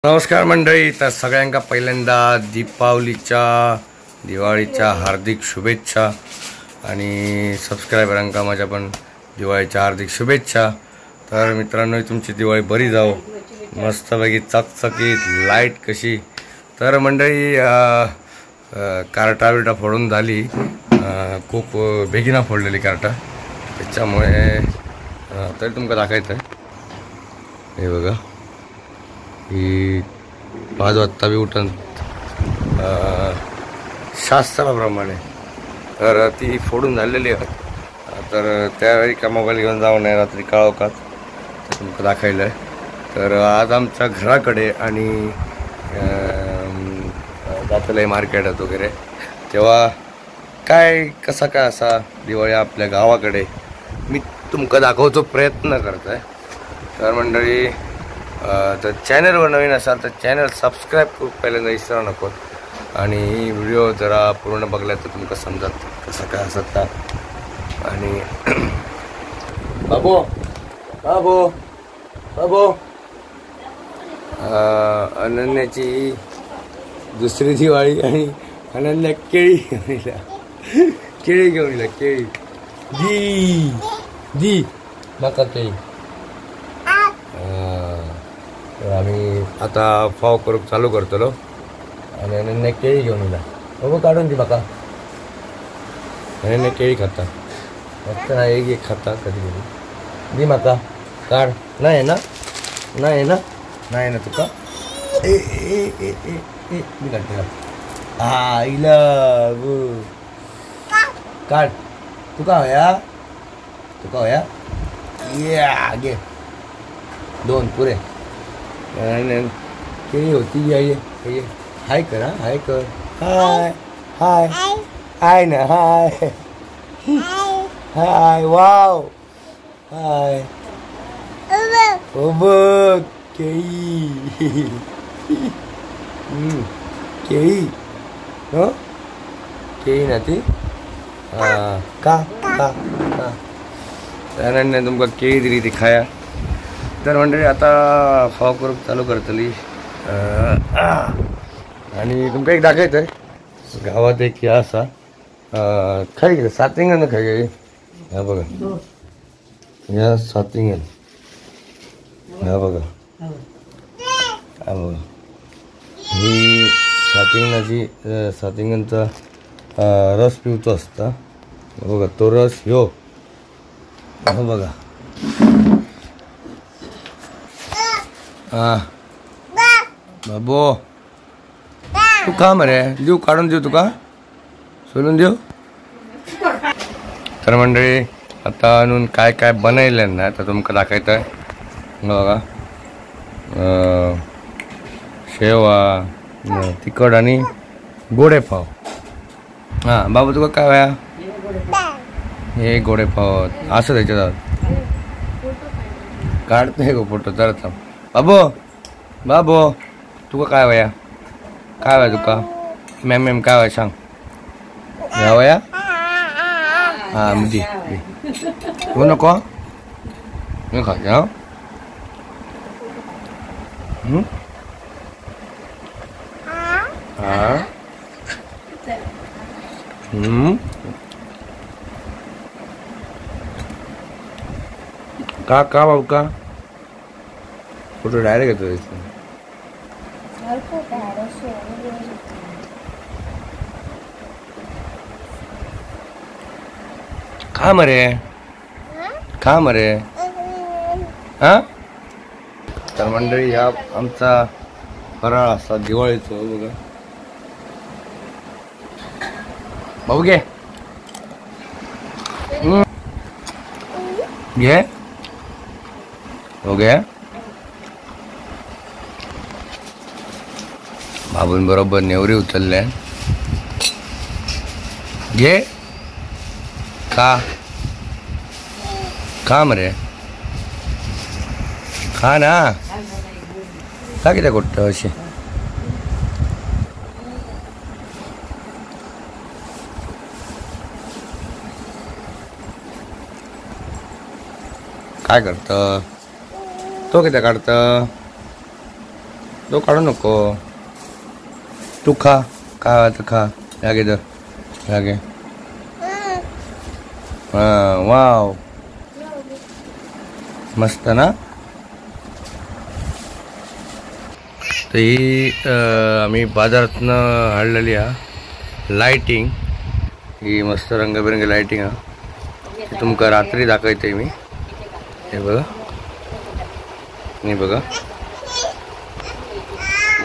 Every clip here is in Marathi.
नमस्कार मंडळी, तर सगळ्यांका पहिल्यांदा दिवाळीच्या हार्दिक शुभेच्छा आणि सबस्क्रायबरांका माझ्या पण दिवाळीच्या हार्दिक शुभेच्छा। तर मित्रांनो, तुमची दिवाळी बरी जाओ, मस्तपैकी चकचकीत लाईट कशी। तर मंडळी कार्टा बिर्टा फोडून झाली, खूप बेगिना फोडलेली कार्टा, त्याच्यामुळे तरी तुमका दाखवायचं आहे। हे बघा, ही 5 वाजता बी उठून शास्त्राप्रमाणे तर ती फोडून झालेली आहे। तर त्यावेळी का मोबाईल घेऊन जाऊ नये रात्री काळोखात, तर तुमचं दाखवलं आहे। तर आज आमच्या घराकडे आणि जातलं आहे मार्केटात वगैरे, तेव्हा काय कसा काय असा दिवाळी आपल्या गावाकडे मी तुमका दाखवतो प्रयत्न करत आहे। तर मंडळी, तर चॅनलवर नवीन असाल तर चॅनल सबस्क्राईब करू पहिल्यांदा विसरू नको, आणि व्हिडिओ जरा पूर्ण बघला तर तुमका समजत कसं काय असत का। आणि बाबू बाबू बाबू अनन्याची दुसरी दिवाळी आणि अनन्या केळी घेऊन येईल, केळी दी नका केळी। तर आम्ही आता फाव करूक चालू करतलो आणि अनन्या केळी घेऊन येला। बाबू काढून दी माका, अनन्या केळी खाता फक्त ना, एक खाता कधी कधी दी माका, काढ। नाही ना, नाही ना, नाही ना तुका ए ए ए ए ए मी काढते आईला काढ। तुका होया या घे, 2 पुरे। केळी होती ये हाय कर, हाय कर, हाय हाय हाय ना, हाय हाय वाव हाय ओ बघ केळी केळी हो केळी ना ती का त्याने तुमका केळी दिली ती खाया। तर मंडळी आता फाव करूक चालू करतली, आणि तुमका एक दाखवायचं आहे गावात एक या असा खाई गेलं सातिंगन खाई गेली। ह्या बघा, या सातिंगन, ह्या बघा, हा बघा, ही सातिंगनचा रस पिवतो असता बघा, तो रस ह्यो बघा। बाबू तू का मरे देऊ, काढून देऊ तुका, सोलून देऊ। तर मंडळी, आता आणून काय काय बनवलं ना तर तुमका दाखवायचं आहे बघा। शेवा, तिखट आणि गोडे पाव। हां बाबू तुका काय वया, हे गोडे पाव असं त्याच्यात काढते गो फोटो जरा थांब। बाबू तुका काय वया, काय वया तुका, मॅम काय वया सांग, या वया हां दी तू नको मी खा जा। का बाबू का फोटो डायरेक्ट येतो खा मरे हा। तर मंडळी, ह्या आमचा फराळ असा दिवाळीचा बघा। बाबू घे घे हो गया। बाबून बरोबर नेवरी उचलल्या, घे खा मरे, खा ना, का किती गोष्ट अशी काय करतं तो, किती काढतं तो काढू नको. तू खा, काय आता खा. या घे तर, या घे. वाव, मस्त ना. तर ही आम्ही बाजारातनं आणलेली लाइटिंग. ही मस्त रंगबिरंगी लाइटिंग तुमका रात्री दाखवते मी. हे बघा, हे बघा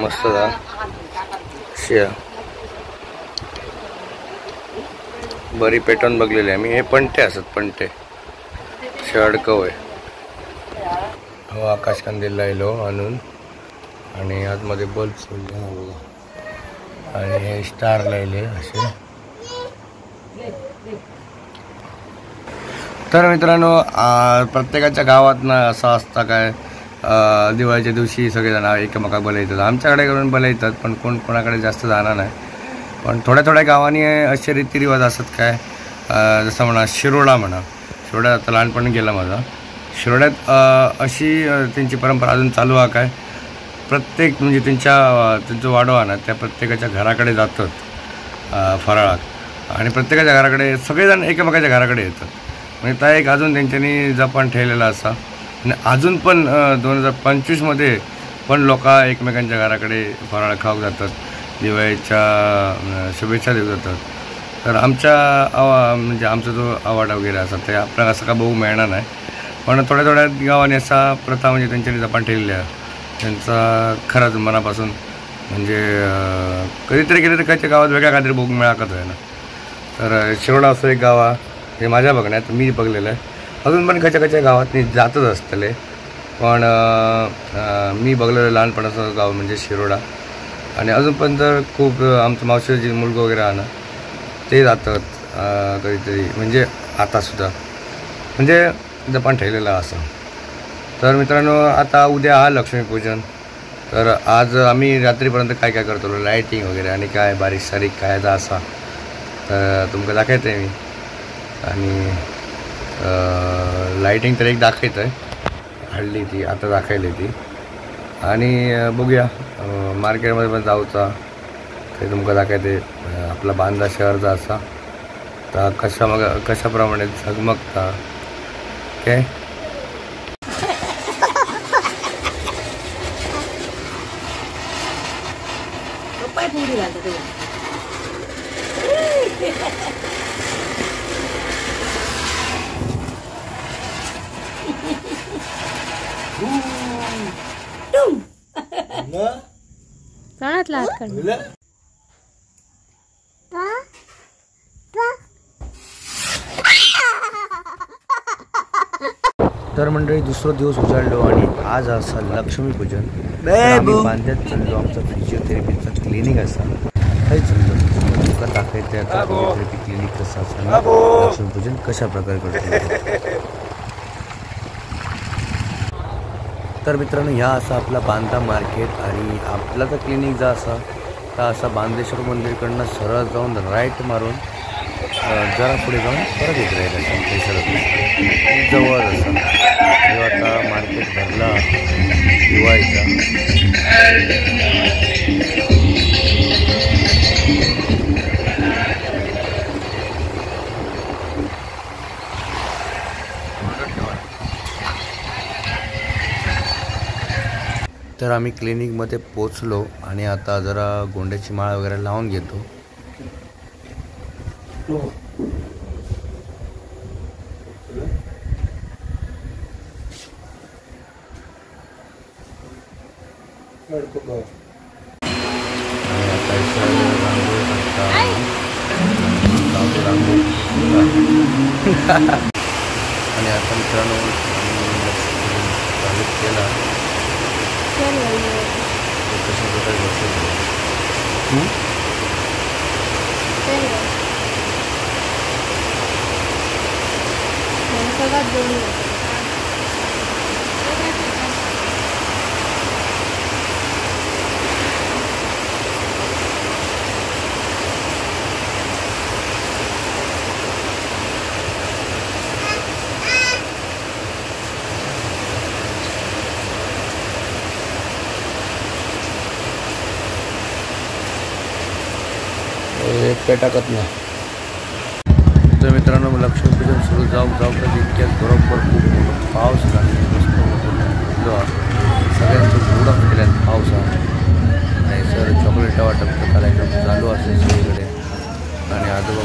मस्त शिया बरी पेटवून बघलेली आहे मी. हे पणटे असत, पणटे शडकव आहे. हो, आकाश कंदील लायलो आणून आणि आतमध्ये बल्ब सोडले बघा. आणि हे स्टार लायले असे. तर मित्रांनो, प्रत्येकाच्या गावात ना असं असतं काय, दिवाळीच्या दिवशी सगळेजण एकमेकाक बोलावतात. आमच्याकडे करून बोलावतात, पण कोणाकडे जास्त जाणार नाही. पण थोड्या थोड्या गावांनी असे रीतिरिवाज असतात काय, जसं म्हणा शिरोडा म्हणा. शिरोड्यात आता लहानपणी गेला माझा. शिरोड्यात अशी त्यांची परंपरा अजून चालू आहे काय, प्रत्येक म्हणजे त्यांचं वाडवा ना त्या प्रत्येकाच्या घराकडे जातात फराळात. आणि प्रत्येकाच्या घराकडे सगळेजण एकमेकाच्या घराकडे येतात. म्हणजे त्या एक अजून त्यांच्यानी जपान ठेवलेला असा. आणि अजून पण 2025मध्ये पण लोक एकमेकांच्या घराकडे फराळ खाऊ जातात, दिवाळीच्या शुभेच्छा देऊ जातात. तर म्हणजे आमचा जो आवाडा वगैरे असा ते आपल्याला असं का बघू मिळणार नाही. पण थोड्या थोड्या गावांनी असा प्रथा म्हणजे त्यांच्यानी जपान ठेवलेली आहे. त्यांचा खरंच मनापासून म्हणजे कधीतरी गेले तर काहीच्या गावात वेगळ्या काहीतरी बघू मिळाकत आहे ना. तर शिरोडा असं एक गाव आहे, हे माझ्या बघण्यात मी बघलेलं आहे. अजून पण कच्या गावात जातच असतले. पण मी बघलेलं लहानपणाचं गाव म्हणजे शिरोडा. आणि अजून पण तर खूप आमचं मावशीची मुलगा वगैरे आहे ना, ते जातात कधीतरी, म्हणजे आतासुद्धा म्हणजे जपान ठेवलेलं असं. तर मित्रांनो, आता उद्या लक्ष्मीपूजन. तर आज आम्ही रात्रीपर्यंत काय काय करतो, लाईटिंग वगैरे आणि काय बारीक सारीक काय असा तर तुमका दाखवत आहे मी. आणि लाईटिंग तर एक दाखवत आहे, हल्ली ती आता दाखवली ती. आणि बघूया मार्केटमध्ये पण जाऊचा, ते तुमका दाखवते आपला बांदा शहरचा असा. तर कशाप्रमाणे झगमगता काय. तर मंडळी, दुसरा दिवस उजाडलो आणि आज असं लक्ष्मीपूजन. बांध्यात चाललो, आमचा फिजिओथेरपीचं क्लिनिक असा काही चाललो. तुका दाखवते आता फिजिओथेरपी क्लिनिक कसं असं, लक्ष्मीपूजन कशा प्रकारे करतो. तर मित्रांनो, ह्या असा आपला बांदा मार्केट. आणि आपला तर क्लिनिक जा असा तर असा बांदेश्वर मंदिरकडनं सरळ जाऊन राईट मारून जरा पुढे जाऊन परत येत राहील असं जवळ असं. आता मार्केट भरला दिवाळीचा. तर आम्ही क्लिनिकमध्ये पोचलो आणि आता जरा गोंड्याची माळ वगैरे लावून घेतो. आणि आता मित्रांनो चालू केला कशा प्रकारे काय टाकत नाही. तर मित्रांनो लक्ष्मीपूजन सुरू जाऊ कधी इतक्यात बरोबर खूप मोठा पाऊस झाला. सगळ्यांचं गोडा केल्यात पावसात आणि सर चॉकलेट वाटप कार्यक्रम चालू असेल सगळीकडे आणि आजोबा